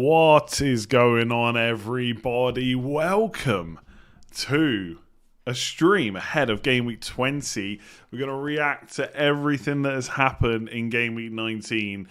What is going on, everybody? Welcome to a stream ahead of Game Week 20. We're going to react to everything that has happened in Game Week 19.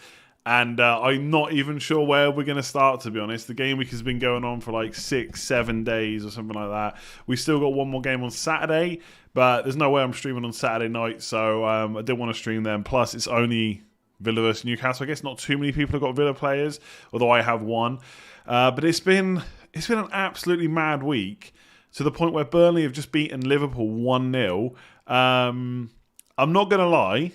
And I'm not even sure where we're going to start, to be honest. The Game Week has been going on for like 6-7 days or something like that. We still got one more game on Saturday, but there's no way I'm streaming on Saturday night, so I didn't want to stream them. Plus, it's only Villa versus Newcastle. I guess not too many people have got Villa players, although I have one. But it's been an absolutely mad week, to the point where Burnley have just beaten Liverpool 1-0. I'm not going to lie.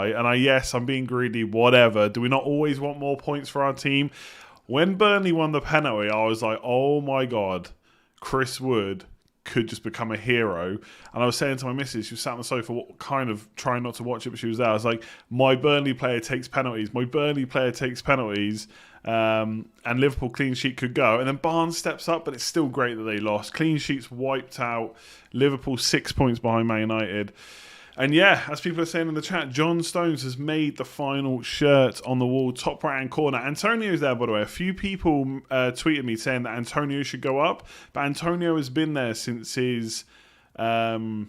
And yes, I'm being greedy, whatever. Do we not always want more points for our team? When Burnley won the penalty, I was like, oh my God, Chris Wood could just become a hero. And I was saying to my missus, she was sat on the sofa kind of trying not to watch it, but she was there. I was like, my Burnley player takes penalties. And Liverpool clean sheet could go. And then Barnes steps up, but it's still great that they lost. Clean sheets wiped out. Liverpool 6 points behind Man United. And yeah, as people are saying in the chat, John Stones has made the final shirt on the wall, top right-hand corner. Antonio's there, by the way. A few people tweeted me saying that Antonio should go up, but Antonio has been there since his 4-goal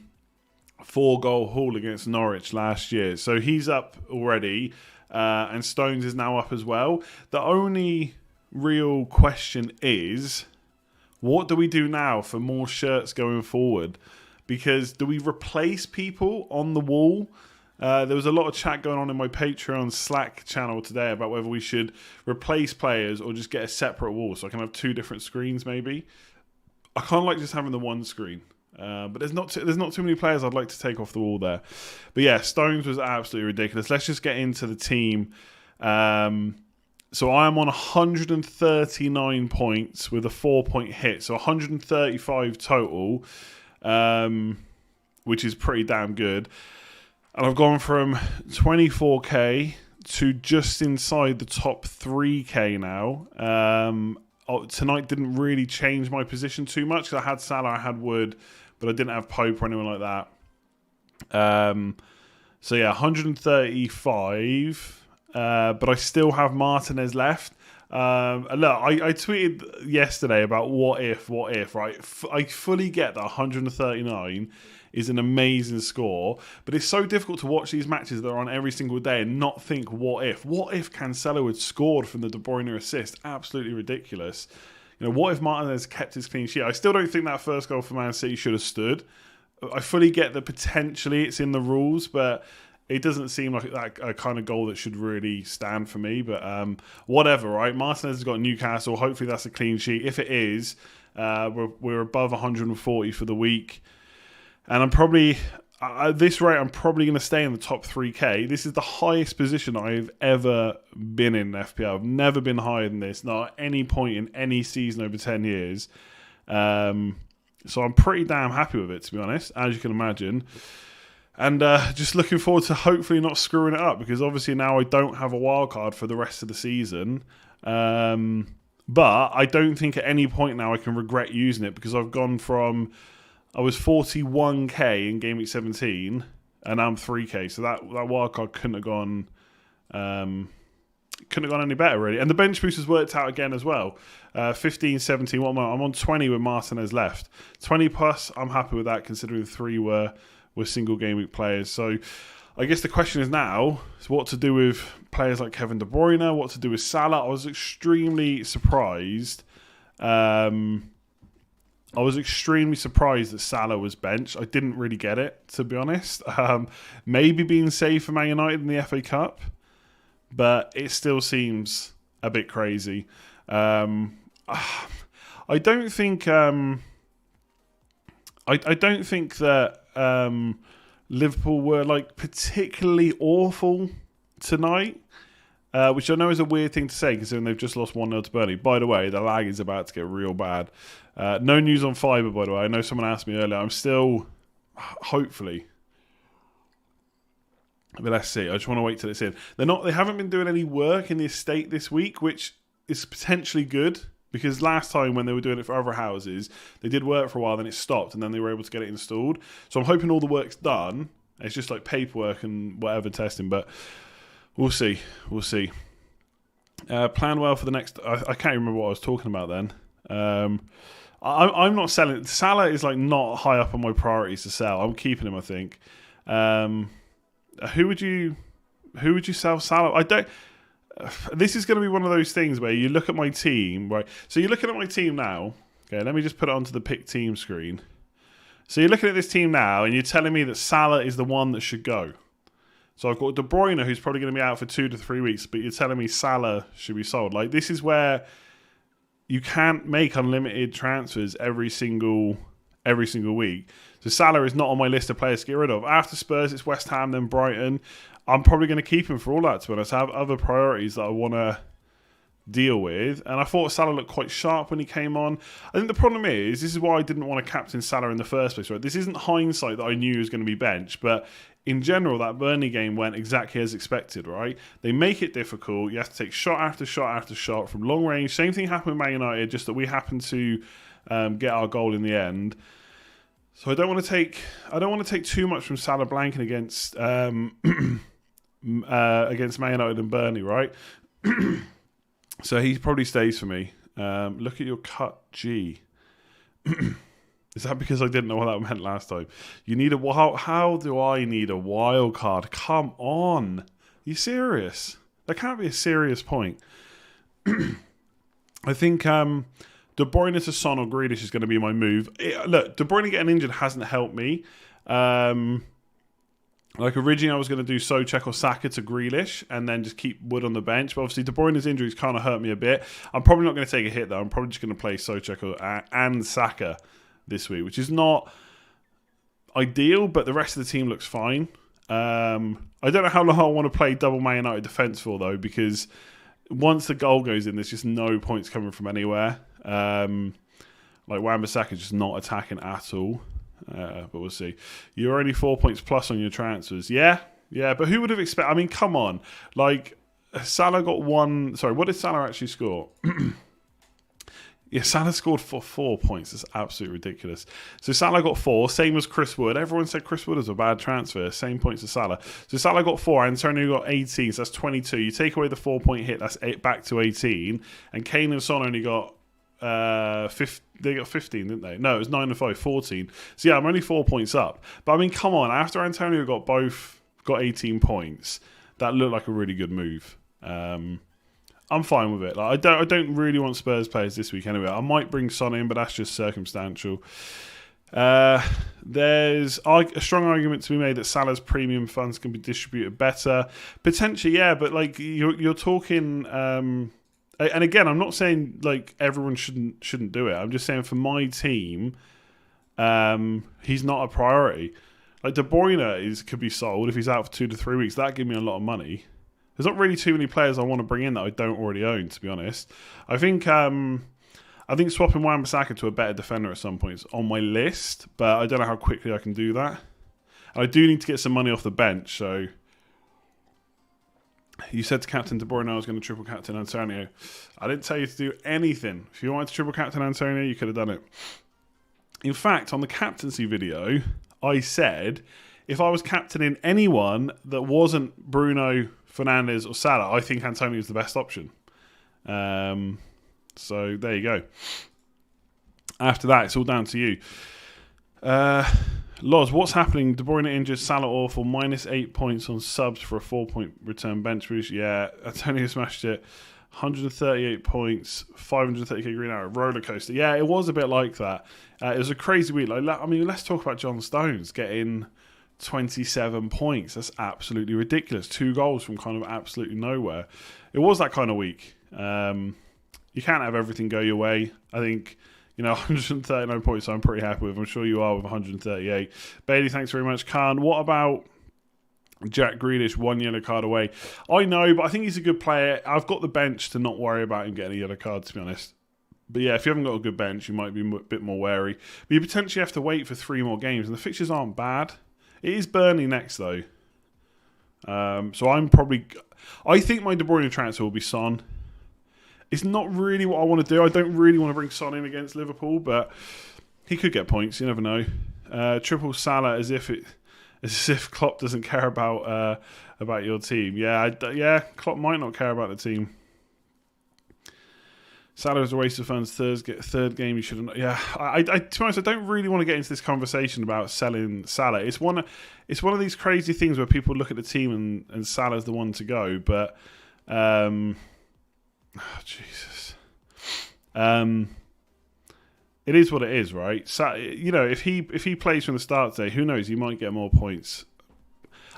haul against Norwich last year. So he's up already, and Stones is now up as well. The only real question is, what do we do now for more shirts going forward? Because do we replace people on the wall? There was a lot of chat going on in my Patreon Slack channel today about whether we should replace players or just get a separate wall so I can have two different screens maybe. I kind of like just having the one screen. But there's not too many players I'd like to take off the wall there. But yeah, Stones was absolutely ridiculous. Let's just get into the team. So I am on 139 points with a 4-point hit. So 135 total. Which is pretty damn good. And I've gone from 24k to just inside the top 3k now. Tonight didn't really change my position too much because I had Salah, I had Wood, but I didn't have Pope or anyone like that. So yeah, 135, but I still have Martinez left. Look, I tweeted yesterday about what if, right? I fully get that 139 is an amazing score, but it's so difficult to watch these matches that are on every single day and not think what if. What if Cancelo had scored from the De Bruyne assist? Absolutely ridiculous. You know, what if Martinez kept his clean sheet? I still don't think that first goal for Man City should have stood. I fully get that potentially it's in the rules, but it doesn't seem like that a kind of goal that should really stand for me, but whatever, right? Martinez has got Newcastle. Hopefully that's a clean sheet. If it is, we're above 140 for the week. And I'm probably, at this rate, I'm probably going to stay in the top 3k. This is the highest position I've ever been in FPL. I've never been higher than this, not at any point in any season over 10 years. So I'm pretty damn happy with it, to be honest, as you can imagine. And just looking forward to hopefully not screwing it up, because obviously now I don't have a wild card for the rest of the season. But I don't think at any point now I can regret using it, because I've gone from, I was 41k in Game Week 17 and now I'm 3k. So that wild card couldn't have gone any better, really. And the bench boost has worked out again as well. 15, 17, what am I? I'm on 20 with Martinez left. 20 plus, I'm happy with that, considering 3 were single game week players. So I guess the question is now is what to do with players like Kevin De Bruyne, what to do with Salah. I was extremely surprised. I was extremely surprised that Salah was benched. I didn't really get it, to be honest. Maybe being safe for Man United in the FA Cup, but it still seems a bit crazy. I don't think that Liverpool were like particularly awful tonight, which I know is a weird thing to say considering they've just lost 1-0 to Burnley. By the way, the lag is about to get real bad. No news on Fibre, by the way. I know someone asked me earlier. I'm still, hopefully, but let's see. I just want to wait till it's in. They haven't been doing any work in the estate this week, which is potentially good. Because last time when they were doing it for other houses, they did work for a while, then it stopped, and then they were able to get it installed. So I'm hoping all the work's done. It's just like paperwork and whatever testing, but we'll see. We'll see. Plan well for the next. I can't remember what I was talking about then. I'm not selling. Salah is like not high up on my priorities to sell. I'm keeping him, I think. Who would you sell Salah? I don't. This is going to be one of those things where you look at my team, right? So you're looking at my team now. Okay, let me just put it onto the pick team screen. So you're looking at this team now, and you're telling me that Salah is the one that should go. So I've got De Bruyne, who's probably going to be out for 2 to 3 weeks, but you're telling me Salah should be sold. Like, this is where you can't make unlimited transfers every single week. So Salah is not on my list of players to get rid of. After Spurs, it's West Ham, then Brighton. I'm probably going to keep him for all that, to be honest. I have other priorities that I want to deal with. And I thought Salah looked quite sharp when he came on. I think the problem is, this is why I didn't want to captain Salah in the first place. Right? This isn't hindsight that I knew he was going to be benched, but in general, that Burnley game went exactly as expected, right? They make it difficult. You have to take shot after shot after shot from long range. Same thing happened with Man United, just that we happened to get our goal in the end. So I don't want to take too much from Salah blanking against against Man United and Burnley, right? So he probably stays for me. Look at your cut, G. Is that because I didn't know what that meant last time? You need how do I need a wild card? Come on. Are you serious? That can't be a serious point. I think De Bruyne to Son or Grealish is going to be my move. Look, De Bruyne getting injured hasn't helped me. Like originally I was going to do Souček or Saka to Grealish and then just keep Wood on the bench. But obviously De Bruyne's injuries kind of hurt me a bit. I'm probably not going to take a hit though. I'm probably just going to play Souček and Saka this week, which is not ideal, but the rest of the team looks fine. I don't know how long I want to play double Man United defence for though, because once the goal goes in, there's just no points coming from anywhere. Like Wan-Bissaka is just not attacking at all. But we'll see. You're only 4 points plus on your transfers. Yeah, but who would have expected? I mean, come on. Like, Salah got one. Sorry, what did Salah actually score? Yeah, Salah scored for 4 points. That's absolutely ridiculous. So Salah got 4, same as Chris Wood. Everyone said Chris Wood was a bad transfer. Same points as Salah. So Salah got 4, Antonio got 18, so that's 22. You take away the 4-point hit, that's back to 18. And Kane and Son only got they got 15, didn't they? No, it was 9 and 5, 14. So yeah, I'm only 4 points up. But I mean, come on, after Antonio got 18 points, that looked like a really good move. I'm fine with it. Like, I don't really want Spurs players this week anyway. I might bring Son in, but that's just circumstantial. There's a strong argument to be made that Salah's premium funds can be distributed better. Potentially, yeah, but like you're talking. And again, I'm not saying like everyone shouldn't do it. I'm just saying for my team, he's not a priority. Like De Bruyne could be sold if he's out for 2 to 3 weeks. That'd give me a lot of money. There's not really too many players I want to bring in that I don't already own, to be honest. I think swapping Wan-Bissaka to a better defender at some point is on my list, but I don't know how quickly I can do that. And I do need to get some money off the bench, so you said to Captain De Bruyne I was going to triple captain Antonio. I didn't tell you to do anything. If you wanted to triple captain Antonio, you could have done it. In fact, on the captaincy video, I said if I was captaining anyone that wasn't Bruno, Fernandes or Salah, I think Antonio is the best option. So there you go. After that, it's all down to you. Loz, what's happening? De Bruyne injured, Salah awful, -8 points on subs for a 4-point return bench boost. Yeah, Antonio smashed it. 138 points, 530k green arrow, roller coaster. Yeah, it was a bit like that. It was a crazy week. Like, I mean, let's talk about John Stones getting 27 points. That's absolutely ridiculous. 2 goals from kind of absolutely nowhere. It was that kind of week. You can't have everything go your way. I think, 139 points I'm pretty happy with. I'm sure you are with 138. Bailey, thanks very much. Khan, what about Jack Grealish, 1 yellow card away? I know, but I think he's a good player. I've got the bench to not worry about him getting a yellow card, to be honest. But yeah, if you haven't got a good bench, you might be a bit more wary. But you potentially have to wait for 3 more games, and the fixtures aren't bad. It is Burnley next, though. So I think my De Bruyne transfer will be Son. It's not really what I want to do. I don't really want to bring Son in against Liverpool, but he could get points. You never know. Triple Salah as if Klopp doesn't care about your team. Yeah, Klopp might not care about the team. Salah is a waste of funds. Third game you shouldn't. Yeah, to be honest, I don't really want to get into this conversation about selling Salah. It's one of these crazy things where people look at the team and Salah's the one to go. But Jesus, it is what it is, right? If he plays from the start today, who knows? He might get more points.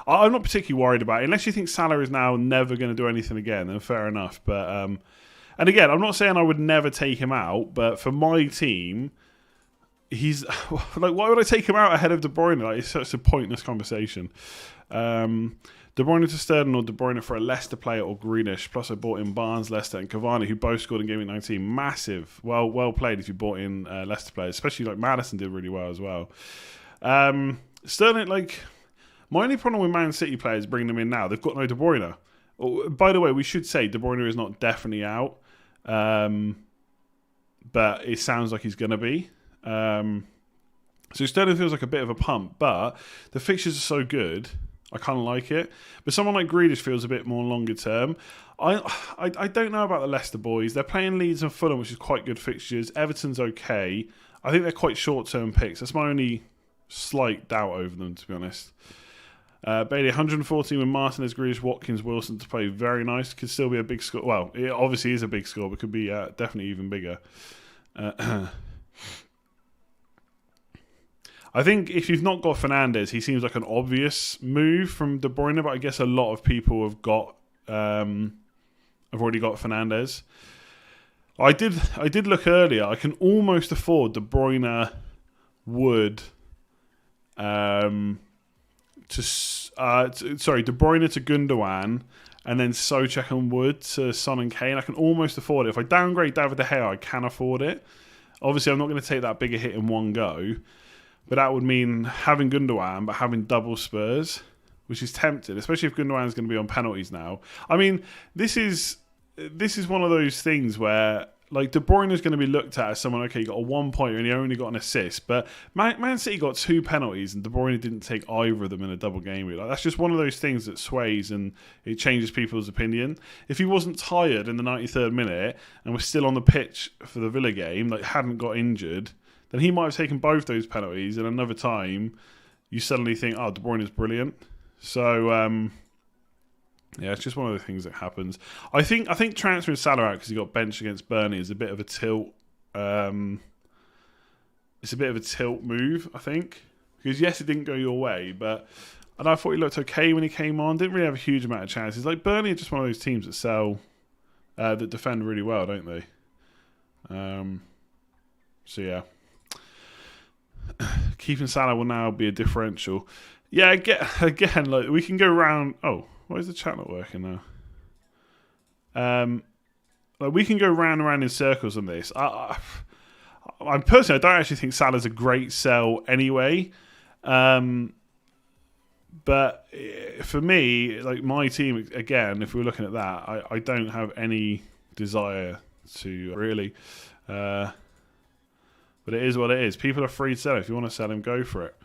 I'm not particularly worried about it unless you think Salah is now never going to do anything again. Then fair enough, but. And again, I'm not saying I would never take him out, but for my team, he's like, why would I take him out ahead of De Bruyne? Like, it's such a pointless conversation. De Bruyne to Sterling or De Bruyne for a Leicester player or Greenish. Plus, I bought in Barnes, Leicester, and Cavani, who both scored in Game Week 19. Massive, well played if you bought in Leicester players, especially like Maddison did really well as well. Sterling, like, my only problem with Man City players bringing them in now, they've got no De Bruyne. Oh, by the way, we should say De Bruyne is not definitely out. But it sounds like he's going to be. So Sterling feels like a bit of a pump, but the fixtures are so good, I kind of like it. But someone like Grealish feels a bit more longer term. I don't know about the Leicester boys. They're playing Leeds and Fulham, which is quite good fixtures. Everton's okay. I think they're quite short-term picks. That's my only slight doubt over them, to be honest. Bailey, 114 with Martinez, Grealish, Watkins, Wilson to play. Very nice. Could still be a big score. Well, it obviously is a big score, but could be definitely even bigger. I think if you've not got Fernandes, he seems like an obvious move from De Bruyne, but I guess a lot of people have already got Fernandes. I did look earlier. I can almost afford De Bruyne, Wood, De Bruyne to Gundogan, and then Souček and Wood to Son and Kane. I can almost afford it. If I downgrade David De Gea, I can afford it. Obviously, I'm not going to take that bigger hit in one go, but that would mean having Gundogan, but having double Spurs, which is tempting, especially if Gundogan's going to be on penalties now. I mean, this is one of those things where, like, De Bruyne is going to be looked at as someone, okay, you got a 1 point and he only got an assist, but Man City got 2 penalties and De Bruyne didn't take either of them in a double game week. Like, that's just one of those things that sways and it changes people's opinion. If he wasn't tired in the 93rd minute and was still on the pitch for the Villa game, like hadn't got injured, then he might have taken both those penalties, and another time you suddenly think, oh, De Bruyne is brilliant. So, yeah, it's just one of the things that happens. I think transferring Salah out because he got benched against Burnley is a bit of a tilt. It's a bit of a tilt move, I think, because yes, it didn't go your way, but I thought he looked okay when he came on. Didn't really have a huge amount of chances. Like Burnley are just one of those teams that defend really well, don't they? So yeah, keeping Salah will now be a differential. Yeah, again, like we can go round. Oh. Why is the chat not working now? Like we can go round and round in circles on this. I'm personally, I don't actually think Salah's a great sell anyway. But for me, like my team, again, if we're looking at that, I don't have any desire to really. But it is what it is. People are free to sell. If you want to sell him, go for it.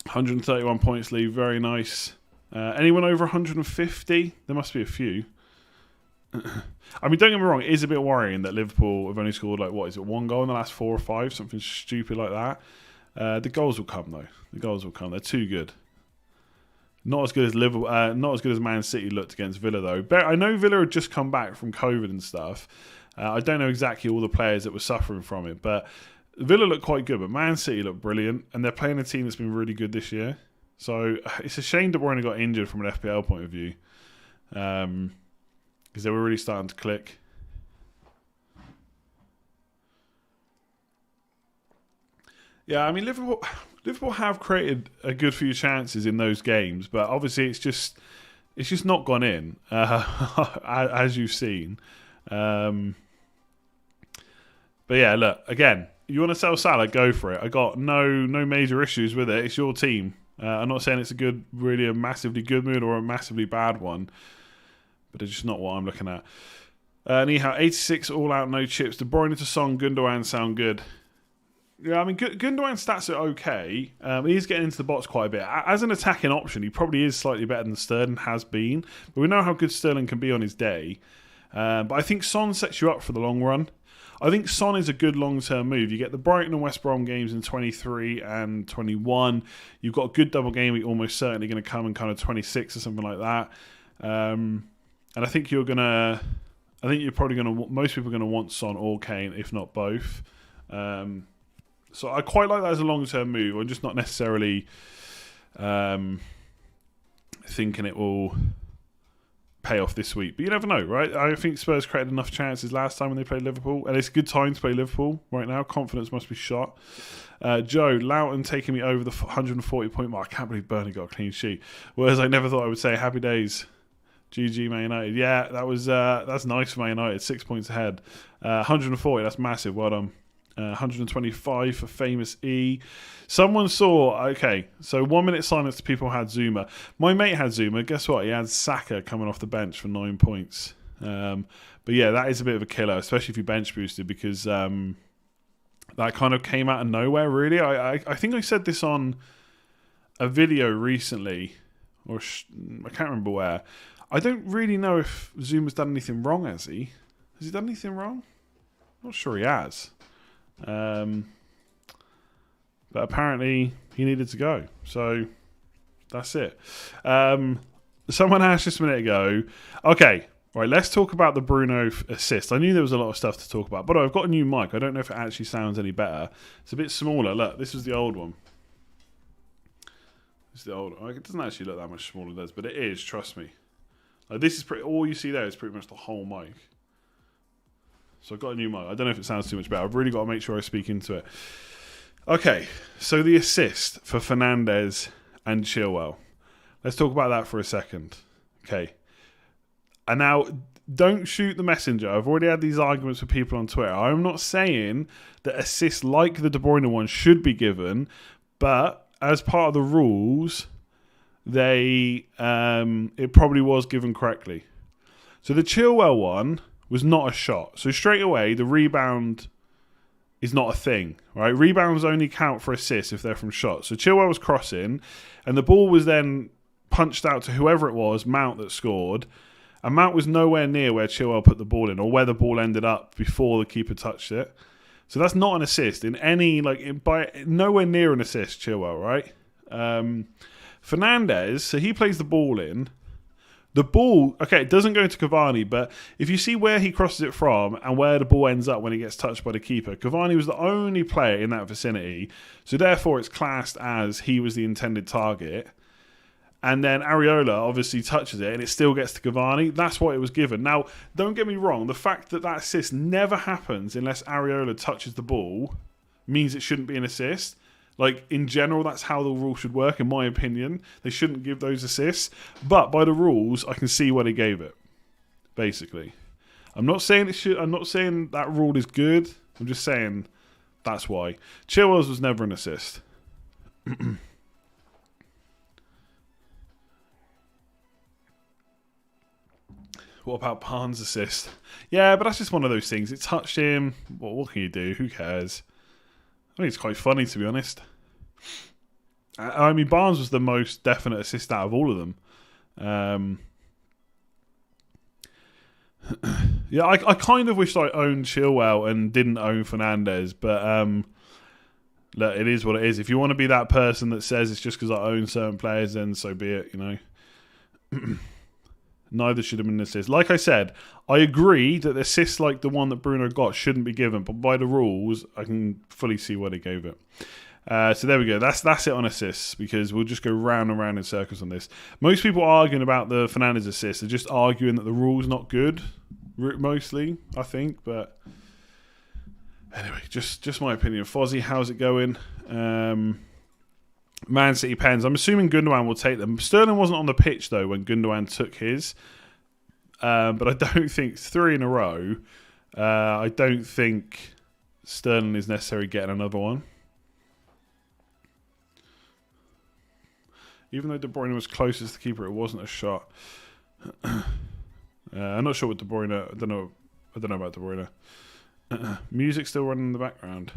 131 points lead, very nice. Anyone over 150? There must be a few. I mean, don't get me wrong, it is a bit worrying that Liverpool have only scored, like, what is it, 1 goal in the last 4 or 5? Something stupid like that. The goals will come, though. The goals will come. They're too good. Not as good as Liverpool. Not as good as Man City looked against Villa, though. But I know Villa had just come back from COVID and stuff. I don't know exactly all the players that were suffering from it, but Villa looked quite good, but Man City looked brilliant, and they're playing a team that's been really good this year. So it's a shame De Bruyne got injured from an FPL point of view, because they were really starting to click. Yeah, I mean Liverpool have created a good few chances in those games, but obviously it's just not gone in, as you've seen. But yeah, look again. You want to sell Salah, go for it. I got no major issues with it. It's your team. I'm not saying it's a massively good mood or a massively bad one, but it's just not what I'm looking at. Anyhow, 86 all out, no chips. De Bruyne to Son, Gundogan sound good. Yeah, I mean, Gundogan's stats are okay. He's getting into the box quite a bit. As an attacking option, he probably is slightly better than Sterling has been, but we know how good Sterling can be on his day. But I think Son sets you up for the long run. I think Son is a good long-term move. You get the Brighton and West Brom games in 23 and 21. You've got a good double game week almost certainly going to come in kind of 26 or something like that. And I think you're probably going to, most people are going to want Son or Kane, if not both. So I quite like that as a long-term move. I'm just not necessarily thinking it will pay off this week, but you never know, right? I think Spurs created enough chances last time when they played Liverpool, and it's a good time to play Liverpool right now. Confidence must be shot. Joe, Loughton taking me over the 140 point mark. I can't believe Burnley got a clean sheet. Whereas I never thought I would say happy days. GG Man United. Yeah, that's nice for Man United. 6 points ahead. 140, that's massive. Well done. 125 for Famous E. Someone saw, okay, so 1 minute silence to people who had Zuma. My mate had Zuma. Guess what? He had Saka coming off the bench for 9 points. But yeah, that is a bit of a killer, especially if you bench boosted, because that kind of came out of nowhere, really. I think I said this on a video recently, or I can't remember where. I don't really know if Zuma's done anything wrong, has he? Has he done anything wrong? Not sure he has. But apparently he needed to go. So that's it. Someone asked just a minute ago. Okay, right, let's talk about the Bruno assist. I knew there was a lot of stuff to talk about. But I've got a new mic. I don't know if it actually sounds any better. It's a bit smaller. Look, this is the old one. It's the old one. It doesn't actually look that much smaller, does, but it is, trust me. Like, this is all you see there is pretty much the whole mic. So I've got a new mic. I don't know if it sounds too much better. I've really got to make sure I speak into it. Okay, so the assist for Fernandes and Chilwell. Let's talk about that for a second. Okay. And now, don't shoot the messenger. I've already had these arguments with people on Twitter. I'm not saying that assists like the De Bruyne one should be given, but as part of the rules, it probably was given correctly. So the Chilwell one was not a shot. So straight away, the rebound is not a thing, right? Rebounds only count for assists if they're from shots. So Chilwell was crossing, and the ball was then punched out to whoever it was, Mount, that scored. And Mount was nowhere near where Chilwell put the ball in, or where the ball ended up before the keeper touched it. So that's not an assist in any, by nowhere near an assist, Chilwell, right? Fernandes, so he plays the ball in. The ball, okay, it doesn't go to Cavani, but if you see where he crosses it from and where the ball ends up when it gets touched by the keeper, Cavani was the only player in that vicinity, so therefore it's classed as he was the intended target. And then Areola obviously touches it and it still gets to Cavani. That's what it was given. Now, don't get me wrong, the fact that assist never happens unless Areola touches the ball means it shouldn't be an assist. Like, in general, that's how the rule should work, in my opinion. They shouldn't give those assists. But by the rules, I can see why they gave it, basically. I'm not saying it should. I'm not saying that rule is good. I'm just saying that's why. Chilwell's was never an assist. What about Barnes' assist? Yeah, but that's just one of those things. It touched him. What can you do? Who cares? I think it's quite funny, to be honest. I mean, Barnes was the most definite assist out of all of them. Yeah, I kind of wished I owned Chilwell and didn't own Fernandes, but look, it is what it is. If you want to be that person that says it's just because I own certain players, then so be it, you know. Neither should have been an assist. Like I said, I agree that assists like the one that Bruno got shouldn't be given, but by the rules, I can fully see why they gave it. So there we go. That's it on assists, because we'll just go round and round in circles on this. Most people arguing about the Fernandes assist are just arguing that the rule's not good, mostly, I think. But anyway, just my opinion. Fozzie, how's it going? Man City pens. I'm assuming Gundogan will take them. Sterling wasn't on the pitch, though, when Gundogan took his. But I don't think 3 in a row. I don't think Sterling is necessarily getting another one. Even though De Bruyne was closest to the keeper, it wasn't a shot. I'm not sure what De Bruyne... I don't know about De Bruyne. Music still running in the background.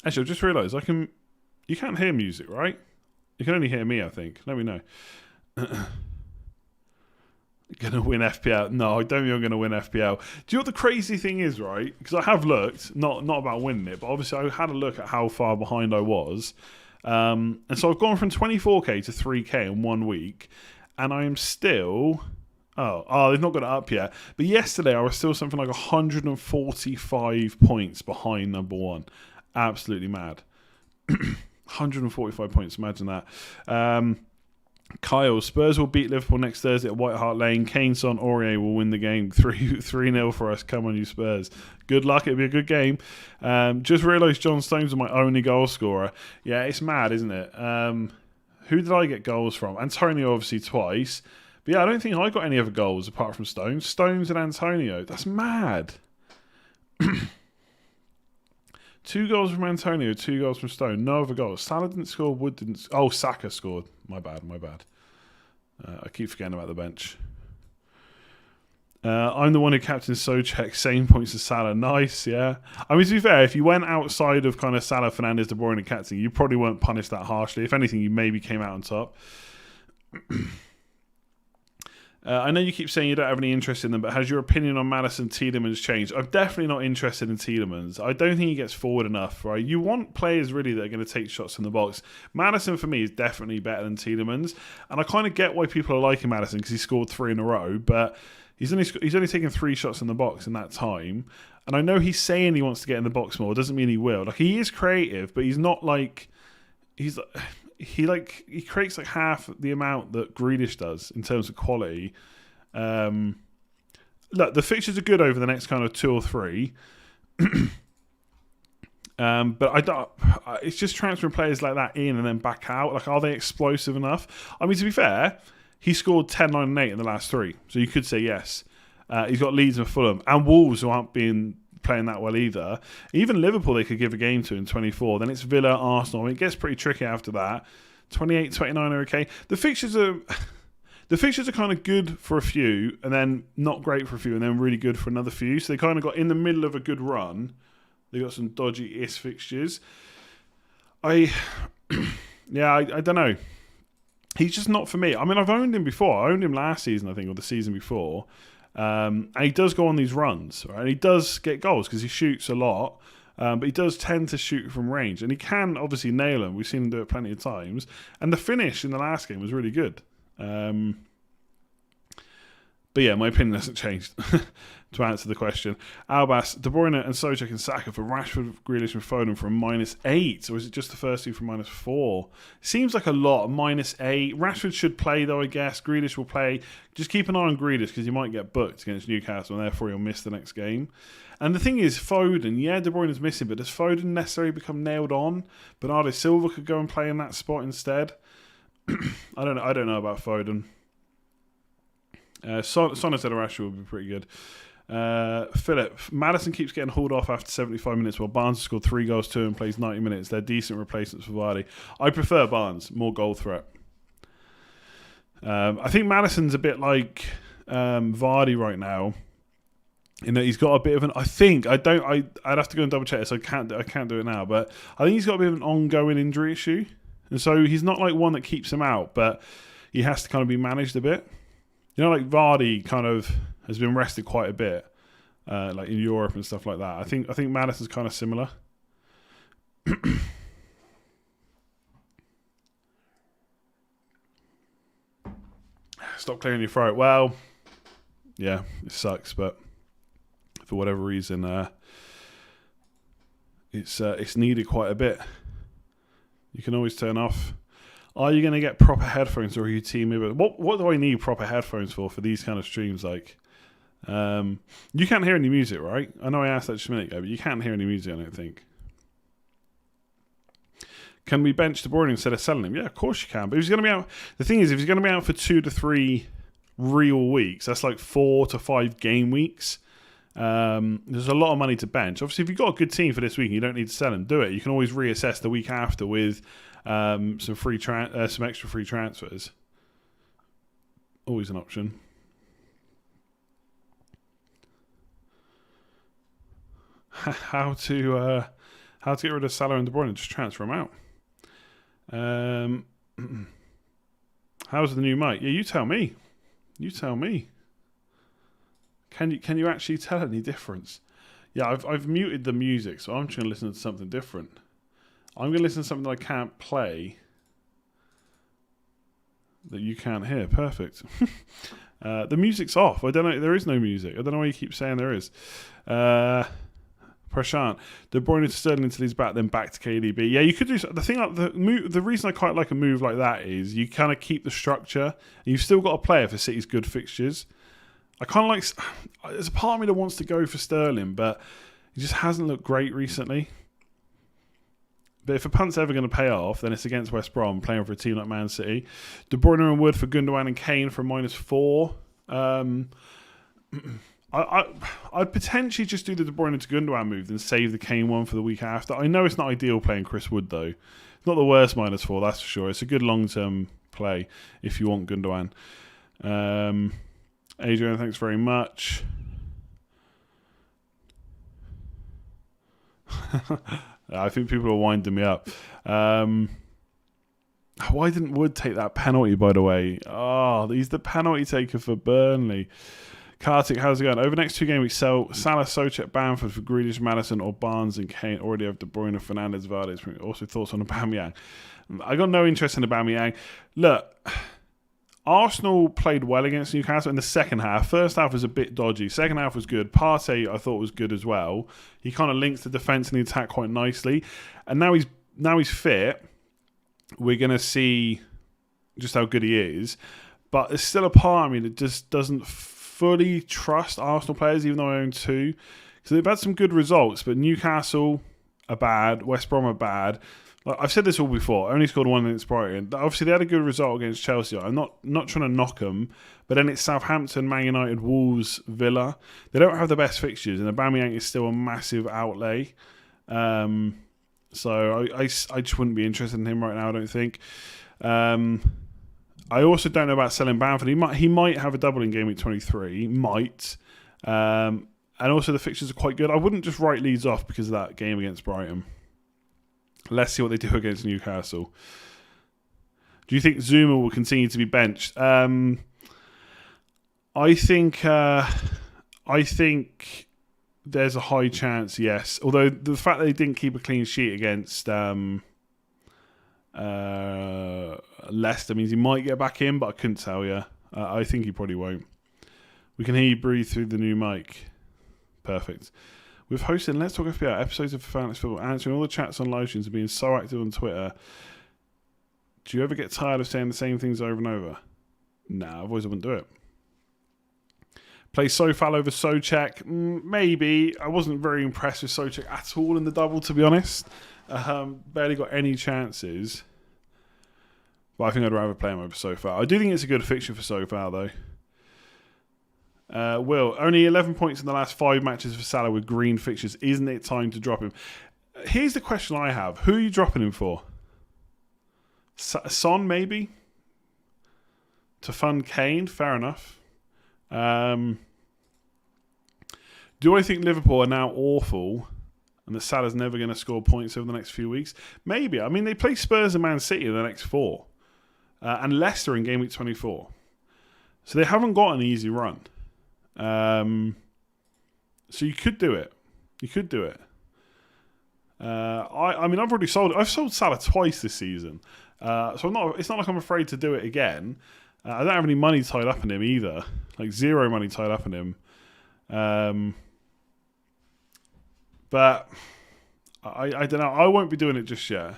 Actually, I just realised you can't hear music, right? You can only hear me, I think. Let me know. Going to win FPL. No, I don't think I'm going to win FPL. Do you know what the crazy thing is, right? Because I have looked, not about winning it, but obviously I had a look at how far behind I was. And so I've gone from 24k to 3k in 1 week, and I am still... Oh, they've not got it up yet. But yesterday I was still something like 145 points behind number one. Absolutely mad. 145 points, imagine that. Kyle, Spurs will beat Liverpool next Thursday at White Hart Lane. Kane, Son, Aurier will win the game 3-0 for us. Come on, you Spurs. Good luck. It'll be a good game. Just realised John Stones is my only goal scorer. Yeah, it's mad, isn't it? Who did I get goals from? Antonio, obviously, twice. But yeah, I don't think I got any other goals apart from Stones. Stones and Antonio. That's mad. 2 goals from Antonio, 2 goals from Stone. No other goals. Salah didn't score. Wood didn't. Oh, Saka scored. My bad. I keep forgetting about the bench. I'm the one who captained Souček. Same points as Salah. Nice, yeah. I mean, to be fair, if you went outside of kind of Salah, Fernandes, De Bruyne and captain, you probably weren't punished that harshly. If anything, you maybe came out on top. I know you keep saying you don't have any interest in them, but has your opinion on Maddison Tielemans changed? I'm definitely not interested in Tielemans. I don't think he gets forward enough, right? You want players really that are going to take shots in the box. Maddison, for me, is definitely better than Tielemans. And I kind of get why people are liking Maddison because he scored 3 in a row, but he's only taken 3 shots in the box in that time. And I know he's saying he wants to get in the box more. It doesn't mean he will. Like, he is creative, but he's not like... He creates like half the amount that Grealish does in terms of quality. Look, the fixtures are good over the next kind of 2 or 3. But I don't. It's just transferring players like that in and then back out. Like, are they explosive enough? I mean, to be fair, he scored 10, 9 and 8 in the last 3. So you could say yes. He's got Leeds and Fulham and Wolves who aren't playing that well either. Even Liverpool they could give a game to in 24. Then it's Villa, Arsenal. I mean, it gets pretty tricky after that. 28, 29 are okay. The fixtures are kind of good for a few and then not great for a few and then really good for another few. So they kind of got in the middle of a good run. They got some dodgy fixtures. I don't know. He's just not for me. I mean, I've owned him before. I owned him last season, I think, or the season before. And he does go on these runs, right? And he does get goals because he shoots a lot, but he does tend to shoot from range, and he can obviously nail them. We've seen him do it plenty of times, and the finish in the last game was really good. But yeah, my opinion hasn't changed. To answer the question, Albas, De Bruyne and Souček and Saka for Rashford, Grealish and Foden from -8, or is it just the first 2 from -4? Seems like a lot. -8. Rashford should play though, I guess. Grealish will play. Just keep an eye on Grealish because you might get booked against Newcastle and therefore you'll miss the next game. And the thing is, Foden, yeah, De Bruyne is missing, but does Foden necessarily become nailed on? Bernardo Silva could go and play in that spot instead. I don't know about Foden. Sonnet and Rashford would be pretty good. Philip, Maddison keeps getting hauled off after 75 minutes while Barnes has scored 3 goals, 2 and plays 90 minutes. They're decent replacements for Vardy. I prefer Barnes, more goal threat. I think Maddison's a bit like Vardy right now. You know, he's got a bit of an... I'd have to go and double check it, so I can't do it now. But I think he's got a bit of an ongoing injury issue. And so he's not like one that keeps him out, but he has to kind of be managed a bit. You know, like Vardy kind of has been rested quite a bit, like in Europe and stuff like that. I think Maddison's kind of similar. Stop clearing your throat. Well, yeah, it sucks, but for whatever reason, it's needed quite a bit. You can always turn off. Are you going to get proper headphones, or are you team member? What do I need proper headphones for these kind of streams? Like, you can't hear any music, right? I know I asked that just a minute ago, but you can't hear any music, I don't think. Can we bench De Bruyne instead of selling him? Yeah, of course you can. But if he's going to be out, the thing is, if he's going to be out for 2 to 3 real weeks, that's like 4 to 5 game weeks. There's a lot of money to bench. Obviously, if you've got a good team for this week and you don't need to sell him, do it. You can always reassess the week after with some extra free transfers. Always an option. How to get rid of Salah and De Bruyne and just transfer them out. How's the new mic? Yeah, you tell me. Can you actually tell any difference? Yeah, I've muted the music, so I'm just going to listen to something different. I'm going to listen to something that I can't play that you can't hear. Perfect. The music's off. I don't know. There is no music. I don't know why you keep saying there is. Prashant, De Bruyne to Sterling until he's back, then back to KDB. Yeah, you could do the thing. The reason I quite like a move like that is you kind of keep the structure. And you've still got a player for City's good fixtures. I kind of like. There's a part of me that wants to go for Sterling, but he just hasn't looked great recently. But if a punt's ever going to pay off, then it's against West Brom, playing for a team like Man City. De Bruyne and Wood for Gundogan and Kane for -4. I'd potentially just do the De Bruyne to Gundogan move, then save the Kane one for the week after. I know it's not ideal playing Chris Wood, though. It's not the worst -4, that's for sure. It's a good long-term play if you want Gundogan. Adrian, thanks very much. I think people are winding me up. Why didn't Wood take that penalty, by the way? Oh, he's the penalty taker for Burnley. Kartik, how's it going? Over the next 2 game weeks, sell Salah, Soucek, Bamford for Grealish, Madison, or Barnes and Kane. Already have De Bruyne, Fernandes, Vardy. Also thoughts on Aubameyang. I got no interest in Aubameyang. Look, Arsenal played well against Newcastle in the second half. First half was a bit dodgy. Second half was good. Partey, I thought, was good as well. He kind of links the defence and the attack quite nicely. And now he's fit. We're going to see just how good he is. But there's still a part of me that just doesn't fully trust Arsenal players, even though I own 2. So they've had some good results, but Newcastle are bad. West Brom are bad. Like, I've said this all before. Only scored 1 against Brighton. Obviously, they had a good result against Chelsea. I'm not trying to knock them, but then it's Southampton, Man United, Wolves, Villa. They don't have the best fixtures, and Aubameyang is still a massive outlay. So I just wouldn't be interested in him right now, I don't think. I also don't know about selling Bamford. He might have a double in game week 23. He might. And also the fixtures are quite good. I wouldn't just write Leeds off because of that game against Brighton. Let's see what they do against Newcastle. Do you think Zuma will continue to be benched? I think there's a high chance, yes. Although the fact that they didn't keep a clean sheet against Leicester means he might get back in, but I couldn't tell you. I think he probably won't. We can hear you breathe through the new mic. Perfect. We've hosted Let's Talk FPL episodes of Fantasy Football, answering all the chats on live streams and being so active on Twitter. Do you ever get tired of saying the same things over and over? Nah, otherwise I wouldn't do it. Play Sofal over Soucek? Maybe. I wasn't very impressed with Soucek at all in the double, to be honest. Barely got any chances. But I think I'd rather play him over Sofal. I do think it's a good fixture for Sofal, though. Will, only 11 points in the last 5 matches for Salah with green fixtures. Isn't it time to drop him? Here's the question I have. Who are you dropping him for? Son, maybe? To fund Kane? Fair enough. Do I think Liverpool are now awful and that Salah's never going to score points over the next few weeks? Maybe. I mean, they play Spurs and Man City in the next 4. And Leicester in game week 24. So they haven't got an easy run. So you could do it. I mean, I've already sold. I've sold Salah twice this season, so I'm not. It's not like I'm afraid to do it again. I don't have any money tied up in him either, like 0 money tied up in him. But I don't know. I won't be doing it just yet.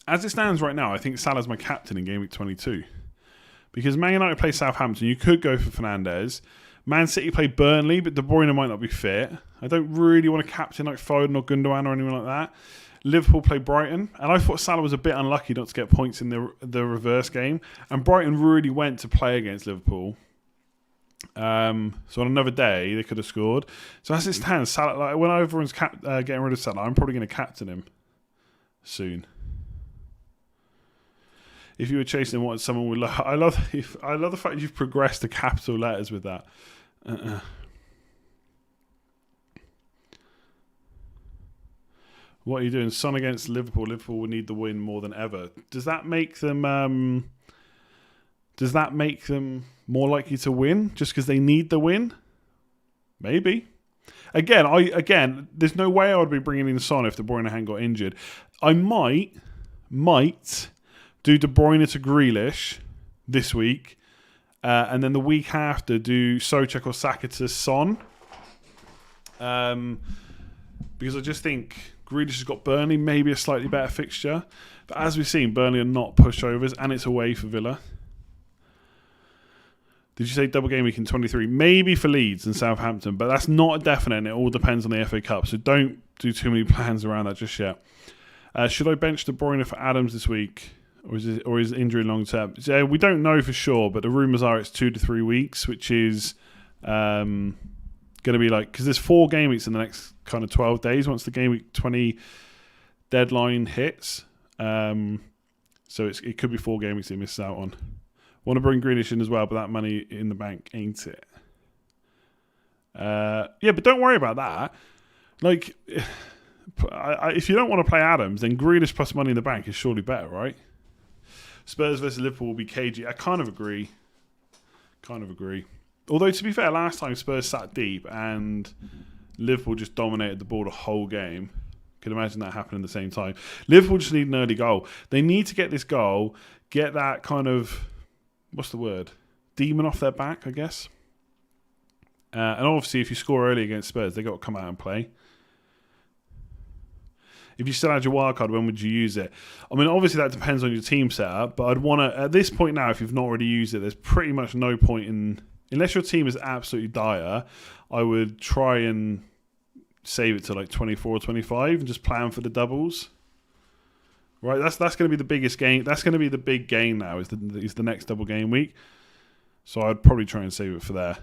As it stands right now, I think Salah's my captain in game week 22. Because Man United play Southampton, you could go for Fernandes. Man City play Burnley, but De Bruyne might not be fit. I don't really want to captain like Foden or Gundogan or anyone like that. Liverpool play Brighton, and I thought Salah was a bit unlucky not to get points in the reverse game. And Brighton really went to play against Liverpool. So on another day, they could have scored. So as it stands, Salah, like, when everyone's getting rid of Salah, I'm probably going to captain him soon. If you were chasing what someone would love, I love the fact you've progressed to capital letters with that. What are you doing? Son against Liverpool. Liverpool would need the win more than ever. Does that make them? Does that make them more likely to win just because they need the win? Maybe. Again, there's no way I would be bringing in Son if De Bruyne hadn't got injured. I might do De Bruyne to Grealish this week, and then the week after do Souček or Saka to Son. Because I just think Grealish has got Burnley, maybe a slightly better fixture. But as we've seen, Burnley are not pushovers, and it's away for Villa. Did you say double game week in 23? Maybe for Leeds and Southampton, but that's not a definite, and it all depends on the FA Cup. So don't do too many plans around that just yet. Should I bench De Bruyne for Adams this week, or is injury long term? So we don't know for sure, but the rumours are it's 2 to 3 weeks, which is going to be like, because there's 4 game weeks in the next kind of 12 days once the game week 20 deadline hits. So it could be 4 game weeks he misses out on. Want to bring Grealish in as well, but that money in the bank ain't it? Yeah, but don't worry about that. Like, if you don't want to play Adams, then Grealish plus money in the bank is surely better, right? Spurs versus Liverpool will be cagey. I kind of agree. Although, to be fair, last time Spurs sat deep and Liverpool just dominated the ball the whole game. Could imagine that happening at the same time. Liverpool just need an early goal. They need to get this goal, get that kind of, what's the word? Demon off their back, I guess. And obviously, if you score early against Spurs, they've got to come out and play. If you still had your wild card, when would you use it? I mean, obviously that depends on your team setup, but I'd want to, at this point now, if you've not already used it, there's pretty much no point in, unless your team is absolutely dire, I would try and save it to like 24 or 25 and just plan for the doubles. Right, that's going to be the biggest game. That's going to be the big game now, is the next double game week. So I'd probably try and save it for there.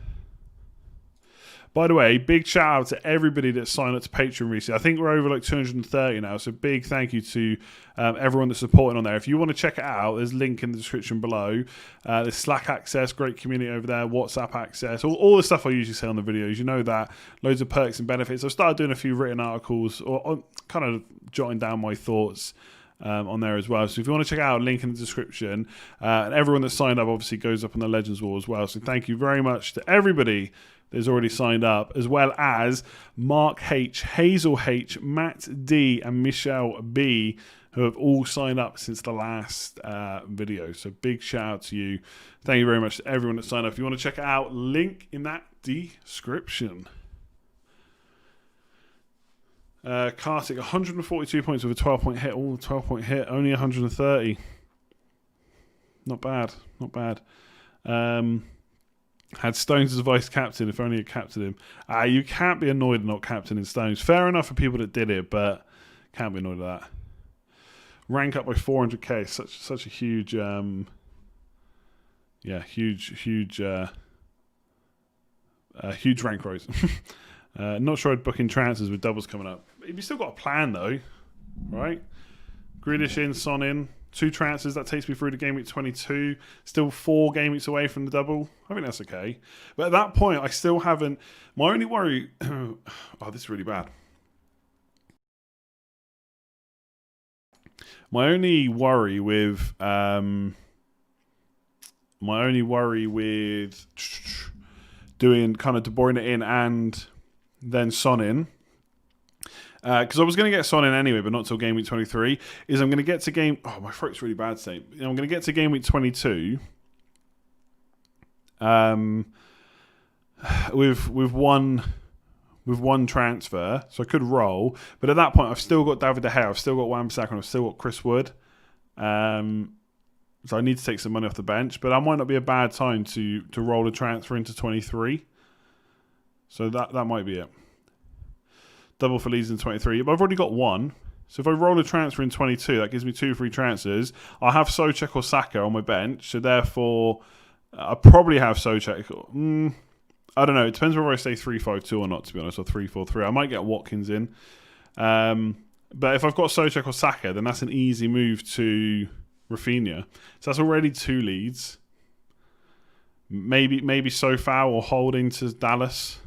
By the way, big shout out to everybody that signed up to Patreon recently. I think we're over like 230 now, so big thank you to everyone that's supporting on there. If you want to check it out, there's a link in the description below. There's Slack access, great community over there, WhatsApp access, all the stuff I usually say on the videos. You know that, loads of perks and benefits. I've started doing a few written articles or kind of jotting down my thoughts on there as well. So if you want to check it out, link in the description. And everyone that signed up obviously goes up on the Legends Wall as well. So thank you very much to everybody that's already signed up, as well as Mark H, Hazel H, Matt D, and Michelle B, who have all signed up since the last video. So big shout out to you. Thank you very much to everyone that signed up. If you want to check it out, link in that description. Kartik, 142 points with a 12-point hit. Oh, 12-point hit, only 130. Not bad. Had Stones as vice captain, if only I captained him. You can't be annoyed at not captaining Stones. Fair enough for people that did it, but can't be annoyed at that. Rank up by 400k, such a huge, huge rank rise. Not sure I'd book in transfers with doubles coming up. You've still got a plan though, right? Grealish in, Son in. 2 transfers, that takes me through to game week 22. Still 4 game weeks away from the double. I think that's okay. But at that point, I still haven't... My only worry... oh, this is really bad. My only worry with... doing kind of De Bruyne in and then Son in, because I was going to get Son in anyway, but not till game week 23, is I'm going to get to game... Oh, my throat's really bad today. I'm going to get to game week 22 with one transfer, so I could roll, but at that point I've still got David De Gea, I've still got Wan-Bissaka, and I've still got Chris Wood. So I need to take some money off the bench, but that might not be a bad time to roll a transfer into 23. So that might be it. Double for Leeds in 23. But I've already got 1. So if I roll a transfer in 22, that gives me 2 free transfers. I'll have Souček or Saka on my bench. So therefore, I'll probably have Souček. I don't know. It depends whether I stay 3-5-2 or not, to be honest, or 3-4-3. I might get Watkins in. But if I've got Souček or Saka, then that's an easy move to Rafinha. So that's already 2 leads. Maybe Sofao or Holding to Dallas.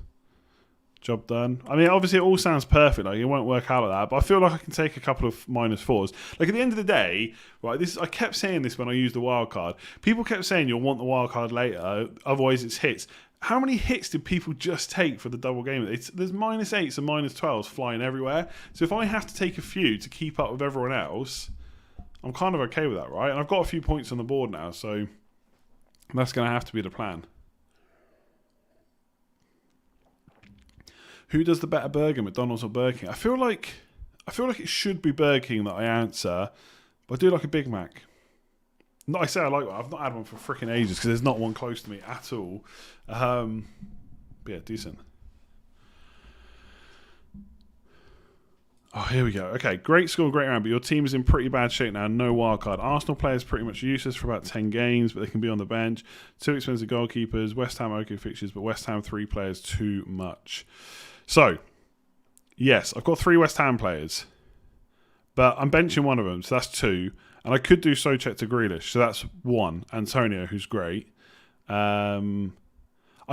Job done. I mean, obviously, it all sounds perfect. Like, it won't work out like that. But I feel like I can take a couple of -4s. Like, at the end of the day, right, I kept saying this when I used the wild card. People kept saying you'll want the wild card later, otherwise it's hits. How many hits did people just take for the double game? There's -8s and -12s flying everywhere. So if I have to take a few to keep up with everyone else, I'm kind of okay with that, right? And I've got a few points on the board now, so that's going to have to be the plan. Who does the better burger, McDonald's or Burger King? I feel like it should be Burger King that I answer, but I do like a Big Mac. Not I say I like one. I've not had one for freaking ages because there's not one close to me at all. But yeah, decent. Oh, here we go. Okay, great score, great round, but your team is in pretty bad shape now. No wildcard. Arsenal players pretty much useless for about 10 games, but they can be on the bench. 2 expensive goalkeepers. West Ham okay fixtures, but West Ham 3 players too much. So, yes, I've got 3 West Ham players, but I'm benching one of them, so that's 2. And I could do Souček to Grealish, so that's 1. Antonio, who's great. I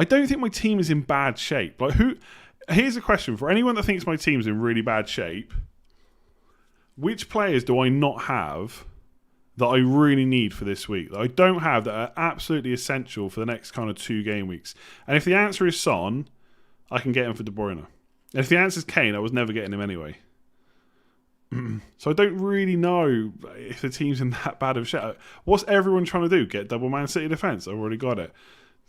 don't think my team is in bad shape. Like, here's a question for anyone that thinks my team's in really bad shape. Which players do I not have that I really need for this week, that I don't have, that are absolutely essential for the next kind of 2 game weeks? And if the answer is Son, I can get him for De Bruyne. And if the answer is Kane, I was never getting him anyway. So I don't really know if the team's in that bad of shape. What's everyone trying to do? Get double Man City defence? I've already got it.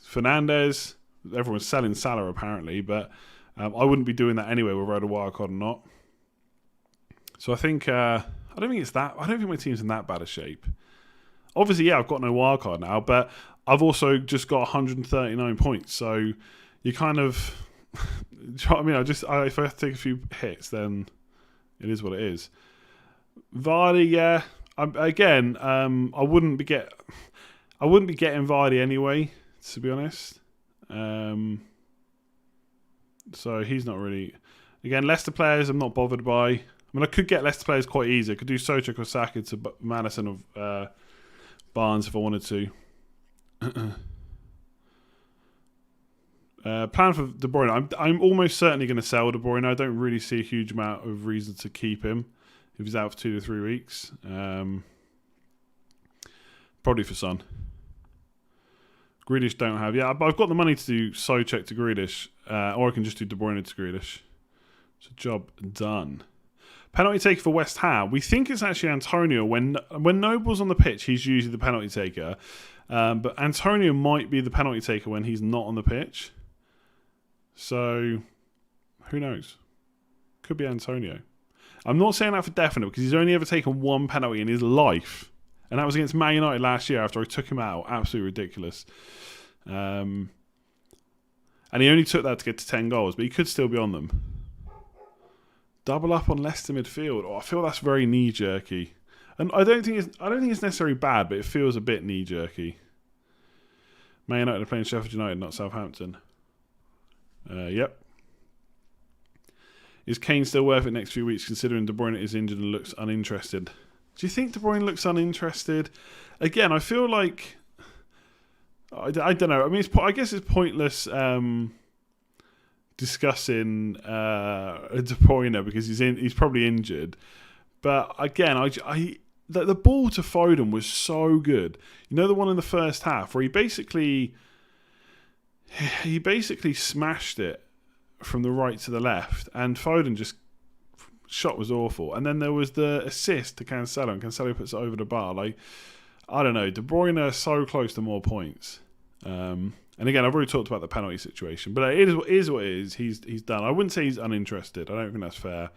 Fernandes, everyone's selling Salah apparently, but I wouldn't be doing that anyway, whether I had a wild card or not. So I think I don't think my team's in that bad of shape. Obviously, yeah, I've got no wild card now, but I've also just got 139 points. So you kind of, if I have to take a few hits, then it is what it is. Vardy, yeah. I wouldn't be getting Vardy anyway, to be honest. So he's not really. Again, Leicester players I'm not bothered by. I mean, I could get Leicester players quite easy. I could do Souček or Saka to Maddison or Barnes if I wanted to. Plan for De Bruyne. I'm almost certainly going to sell De Bruyne. I don't really see a huge amount of reason to keep him if he's out for 2 to 3 weeks. Probably for Son. Grealish don't have. Yeah, but I've got the money to do Souček to Grealish, or I can just do De Bruyne to Grealish. So job done. Penalty taker for West Ham. We think it's actually Antonio. When Noble's on the pitch, he's usually the penalty taker. But Antonio might be the penalty taker when he's not on the pitch. So, who knows? Could be Antonio. I'm not saying that for definite because he's only ever taken 1 penalty in his life. And that was against Man United last year after I took him out. Absolutely ridiculous. And he only took that to get to 10 goals, but he could still be on them. Double up on Leicester midfield. Oh, I feel that's very knee-jerky. And I don't think it's necessarily bad, but it feels a bit knee-jerky. Man United are playing Sheffield United, not Southampton. Yep. Is Kane still worth it next few weeks, considering De Bruyne is injured and looks uninterested? Do you think De Bruyne looks uninterested? Again, I feel like I don't know. I mean, I guess it's pointless discussing De Bruyne because he's probably injured. But again, the ball to Foden was so good. You know, the one in the first half where he basically smashed it from the right to the left, and Foden just shot was awful. And then there was the assist to Cancelo, and Cancelo puts it over the bar. Like, I don't know, De Bruyne is so close to more points. And again, I've already talked about the penalty situation, but it is what it is. He's done. I wouldn't say he's uninterested. I don't think that's fair.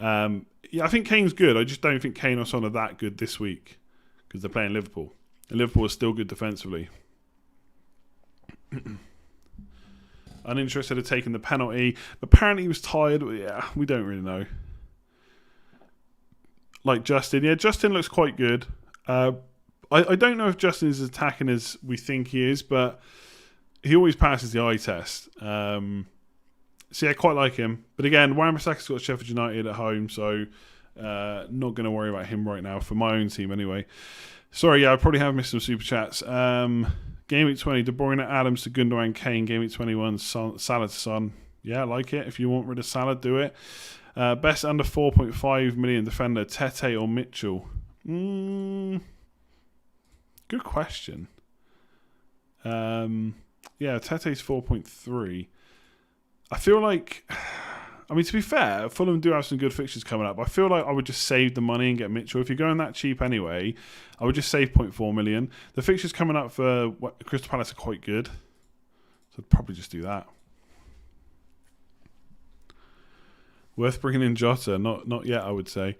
Yeah, I think Kane's good. I just don't think Kane or Son are that good this week because they're playing Liverpool, and Liverpool is still good defensively. Uninterested in taking the penalty. Apparently he was tired. Yeah, we don't really know. Like Justin. Yeah, Justin looks quite good. I don't know if Justin is as attacking as we think he is, but he always passes the eye test. So yeah, quite like him. But again, Wan-Bissaka's got Sheffield United at home, so not going to worry about him right now for my own team anyway. Sorry, yeah, I probably have missed some super chats. Game week 20, De Bruyne, Adams to Gundogan, Kane. Game week 21, Salah to Son. Yeah, I like it. If you want rid of Salah, do it. Best under 4.5 million defender, Tete or Mitchell? Good question. Yeah, Tete's 4.3. I feel like, I mean, to be fair, Fulham do have some good fixtures coming up. I feel like I would just save the money and get Mitchell. If you're going that cheap anyway, I would just save 0.4 million. The fixtures coming up for Crystal Palace are quite good. So I'd probably just do that. Worth bringing in Jota? Not yet, I would say.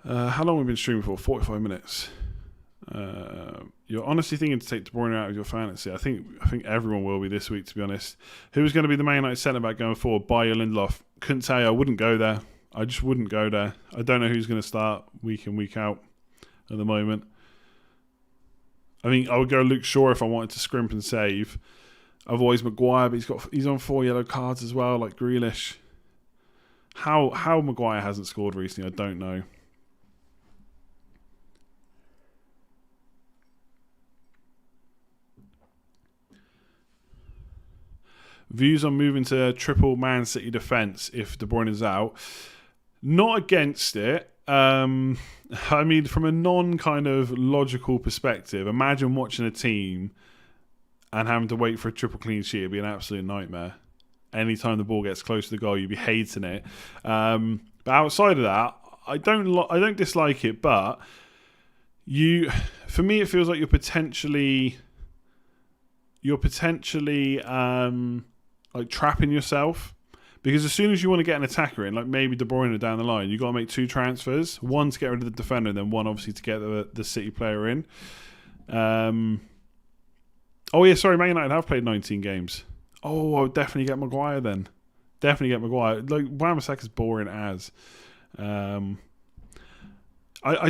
How long have we been streaming for? 45 minutes. You're honestly thinking to take De Bruyne out of your fantasy? I think everyone will be this week, to be honest. Who's going to be the Man United centre-back going forward? Bayer Lindelof. Couldn't tell you. I wouldn't go there. I just wouldn't go there. I don't know who's going to start week in, week out at the moment. I mean, I would go Luke Shaw if I wanted to scrimp and save. Otherwise, Maguire, but he's on 4 yellow cards as well, like Grealish. How Maguire hasn't scored recently, I don't know. Views on moving to triple Man City defence if De Bruyne is out. Not against it. I mean, from a non-kind of logical perspective, imagine watching a team and having to wait for a triple clean sheet. It'd be an absolute nightmare. Anytime the ball gets close to the goal, you'd be hating it. But outside of that, I don't dislike it. But for me, it feels like you're potentially like trapping yourself, because as soon as you want to get an attacker in, like maybe De Bruyne down the line, you got to make 2 transfers. One to get rid of the defender, and then one obviously to get the City player in. Oh yeah, sorry, Man United have played 19 games. Oh, I'll definitely get Maguire then. Definitely get Maguire. Like, Wan-Bissaka's boring as. I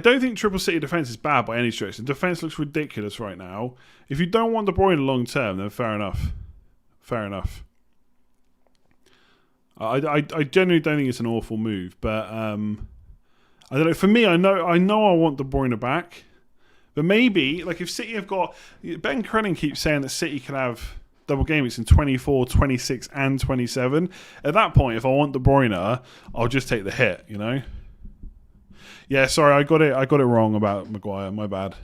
don't think Triple City defence is bad by any stretch. The defence looks ridiculous right now. If you don't want De Bruyne long term, then fair enough. Fair enough. I genuinely don't think it's an awful move, but I don't know. For me, I know I want De Bruyne back, but maybe like if City have got, Ben Crellin keeps saying that City can have double game weeks in 24, 26 and 27. At that point, if I want De Bruyne, I'll just take the hit, you know? Yeah, sorry, I got it wrong about Maguire, my bad.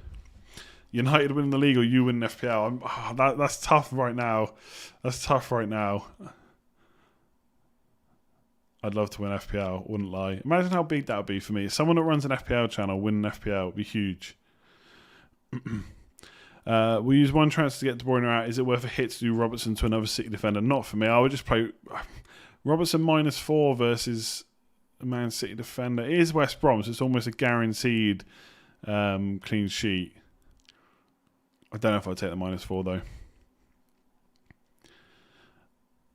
United win the league or you win FPL. That's tough right now. I'd love to win FPL, wouldn't lie. Imagine how big that would be for me. Someone that runs an FPL channel win an FPL would be huge. We use one transfer to get De Bruyne out. Is it worth a hit to do Robertson to another City defender? Not for me. I would just play Robertson -4 versus a Man City defender. It is West Brom, so it's almost a guaranteed clean sheet. I don't know if I'd take the -4 though.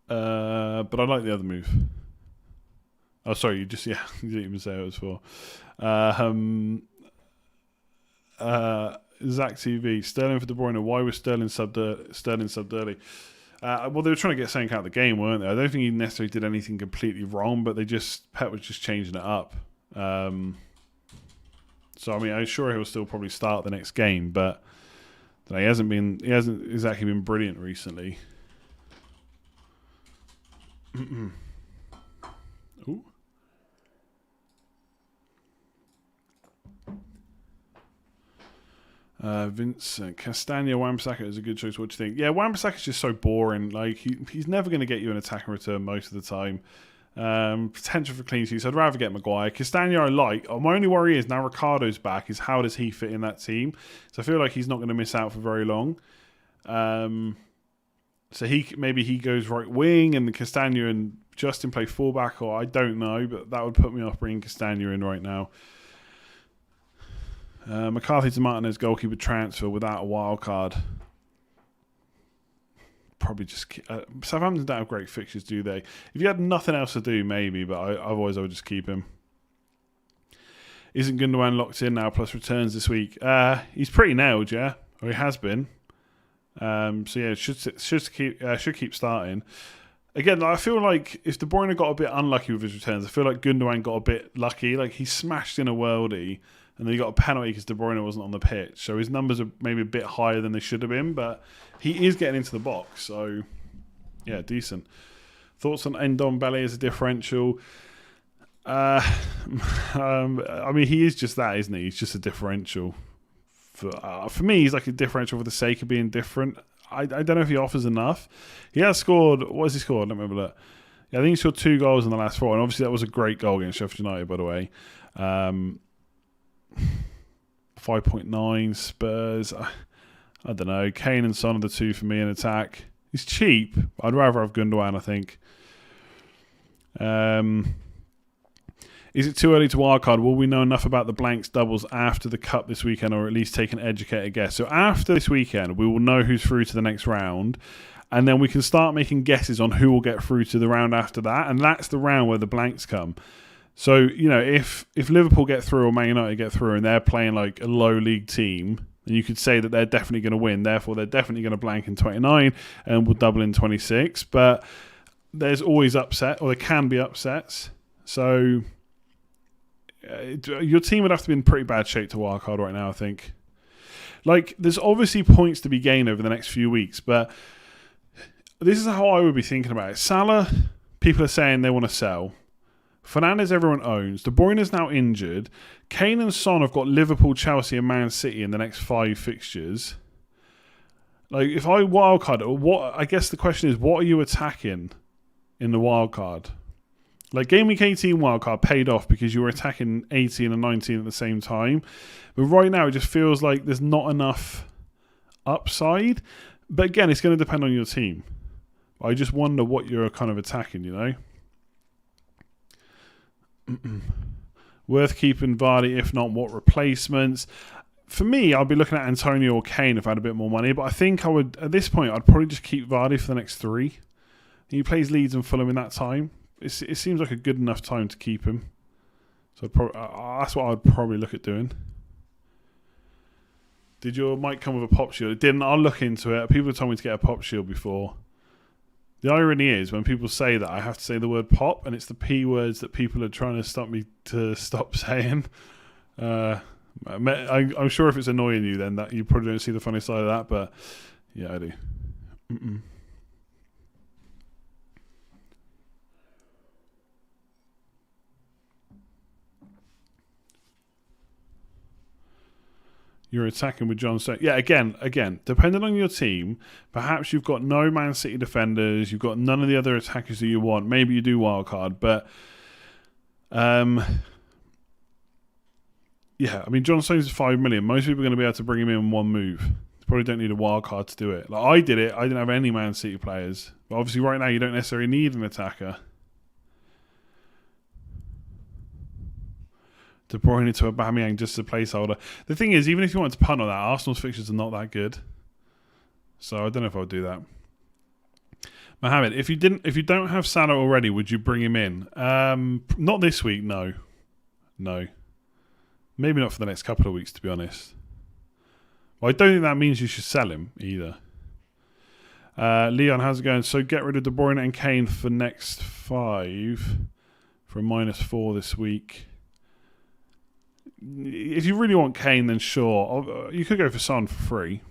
But I like the other move. Oh, sorry, you didn't even say what it was for. Zach TV, Sterling for De Bruyne. Why was Sterling subbed early? Well, they were trying to get something out of the game, weren't they? I don't think he necessarily did anything completely wrong, but Pep was just changing it up. So I mean, I'm sure he'll still probably start the next game, but he hasn't exactly been brilliant recently. Ooh. Vincent Castagna, Wan-Bissaka is a good choice. What do you think? Yeah, Wan-Bissaka's just so boring. Like he's never going to get you an attack and return most of the time. Potential for clean sheets. I'd rather get Maguire. Castagna I like. My only worry is now Ricardo's back. Is how does he fit in that team? So I feel like he's not going to miss out for very long. So maybe he goes right wing and Castagna and Justin play fullback, or I don't know, but that would put me off bringing Castagna in right now. McCarthy to Martinez goalkeeper transfer without a wild card. Probably just Southampton don't have great fixtures, do they? If you had nothing else to do, maybe, but otherwise I would just keep him. Isn't Gundogan locked in now? Plus returns this week. He's pretty nailed, yeah, or he has been. So yeah, should keep starting. Again, I feel like if De Bruyne got a bit unlucky with his returns, I feel like Gundogan got a bit lucky. Like he smashed in a worldie, and then he got a penalty because De Bruyne wasn't on the pitch. So his numbers are maybe a bit higher than they should have been, but he is getting into the box. So, yeah, decent. Thoughts on Ndombele as a differential? I mean, he is just that, isn't he? He's just a differential. For me, he's like a differential for the sake of being different. I don't know if he offers enough. He has scored. What has he scored? Let me have a look. Yeah, I think he scored 2 goals in the last 4, and obviously that was a great goal against Sheffield United, by the way. 5.9 Spurs. I don't know. Kane and Son are the 2 for me in attack. He's cheap. I'd rather have Gundogan, I think. Is it too early to wildcard? Will we know enough about the blanks doubles after the cup this weekend, or at least take an educated guess? So after this weekend, we will know who's through to the next round, and then we can start making guesses on who will get through to the round after that, and that's the round where the blanks come. So, you know, if Liverpool get through or Man United get through and they're playing like a low league team, then you could say that they're definitely going to win. Therefore, they're definitely going to blank in 29 and will double in 26. But there's always upset, or there can be upsets. So your team would have to be in pretty bad shape to wildcard right now, I think. Like, there's obviously points to be gained over the next few weeks, but this is how I would be thinking about it. Salah, people are saying they want to sell. Fernandes, everyone owns. De Bruyne is now injured. Kane and Son have got Liverpool, Chelsea, and Man City in the next 5 fixtures. Like, if I wildcard, I guess the question is, what are you attacking in the wildcard? Like, Game Week 18 wildcard paid off because you were attacking 18 and 19 at the same time. But right now, it just feels like there's not enough upside. But again, it's going to depend on your team. I just wonder what you're kind of attacking, you know? Worth keeping Vardy, if not, what replacements? For me, I'd be looking at Antonio or Kane if I had a bit more money, but I think I would, at this point, I'd probably just keep Vardy for the next 3. He plays Leeds and Fulham in that time. It seems like a good enough time to keep him. So that's what I'd probably look at doing. Did your mic come with a pop shield? It didn't. I'll look into it. People have told me to get a pop shield before. The irony is, when people say that, I have to say the word pop, and it's the P words that people are trying to stop me to stop saying. I'm sure if it's annoying you, then that you probably don't see the funny side of that, but yeah, I do. You're attacking with John Stones. Yeah, again, depending on your team, perhaps you've got no Man City defenders, you've got none of the other attackers that you want. Maybe you do wildcard, but yeah, I mean, John Stones is 5 million. Most people are going to be able to bring him in one move. You probably don't need a wildcard to do it. Like, I did it. I didn't have any Man City players. But obviously right now you don't necessarily need an attacker. De Bruyne into Aubameyang just as a placeholder. The thing is, even if you want to punt on that, Arsenal's fixtures are not that good. So I don't know if I'll do that. Mohamed, if you don't have Salah already, would you bring him in? Not this week, no. Maybe not for the next couple of weeks, to be honest. Well, I don't think that means you should sell him either. Leon, how's it going? So get rid of De Bruyne and Kane for next 5 for a -4 this week. If you really want Kane, then sure. You could go for Son for free.